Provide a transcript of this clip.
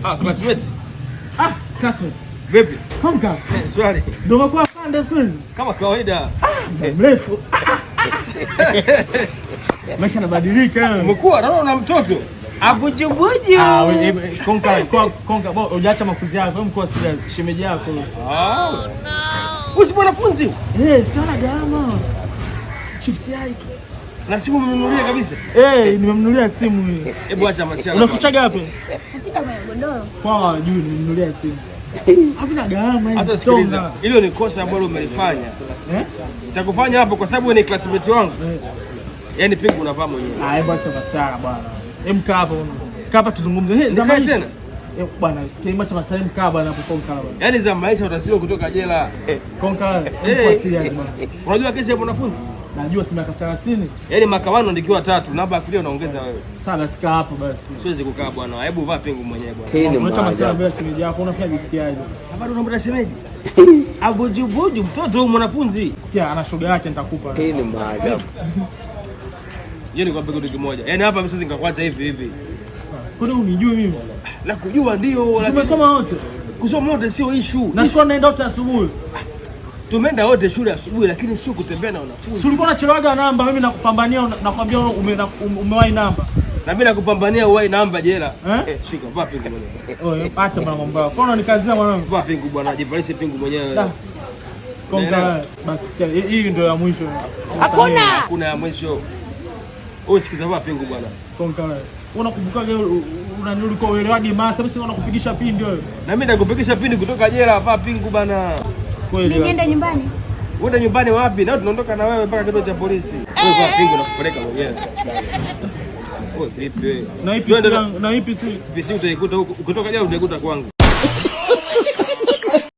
Classmate. Classmate. Vipi? Konka. Swali. Ndio umekuwa afande siku hizi? Kama kawaida. Mrefu. Maisha yanabadilika. Umekuwa naona una mtoto. Abujubuju. Konka, bwana hujaacha makuzi yako. Wewe mko serious shemeji yako. Usi mwanafunzi? Sana gharama. Chips yai. Na simu umemnunulia kabisa? Nimemnunulia simu hii. Hebu acha masiala. Unafichaga wapi? Naficha kwenye godoro. Kwa juu nimemnunulia simu. Havina gharama hizo. Sasa sikiliza. Hilo ni kosa ambalo umelifanya. Cha kufanya hapo kwa sababu ni classmate wangu. Yaani pingu unavaa mwenyewe. Hebu acha masiala bwana. Mkaa hapo. Kaa hapa tuzungumze. Zamani tena. Bwana sikia acha masiala mkaa bwana hapo Konka bwana. Yaani za maisha utasikia kutoka jela. Konka, kwa serious bwana. Unajua kesi ya mwanafunzi? Najua si miaka 30. Yaani makamano ndikiwa 3, namba ya kulia unaongeza wewe. Sasa sikaa hapo basi. Siwezi kukaa bwana. Hebu vaa pingu mwenyewe bwana. Unaacha masiala bila shemeji yako unafanya jisikiaje? Bado unamwona shemeji? Abujubuju mtoto huyu mwanafunzi. Sikia ana shoga yake nitakupa. Hii ni maajabu. Yeye ni kwambia kitu kimoja. Yaani hapa mimi siwezi nikakuacha hivi hivi. Kwani unijui mimi? La kujua ndio. Tumesoma wote. Kusoma wote sio issue. Na sio naenda wote asubuhi. Tumeenda wote shule asubuhi lakini sio kutembea na wanafunzi. Si ulikuwa unachelewaga namba, mimi nakupambania nakwambia umewahi namba. Na mimi nakupambania uwahi namba jela. Shika vaa pingu mwenyewe. Acha bwana mambo yako. Mbona nikazia mwanangu? Vaa pingu bwana, jivalishe pingu mwenyewe. Konka basi sikia hii ndio ya mwisho. Hakuna ya mwisho. Wewe sikiza vaa pingu bwana. Konka unakumbukaje ulikuwa uelewagi masa basi unakupigisha pindi wewe. Na mimi nakupigisha pindi kutoka jela, vaa pingu bana. Kweli. Niende nyumbani. Uende nyumbani wapi? Na tunaondoka na wewe mpaka kituo cha polisi. Wewe vaa pingu na kupeleka mwenyewe. Wewe vipi wewe? Na ipi si utaikuta huko, ukitoka jela utaikuta kwangu.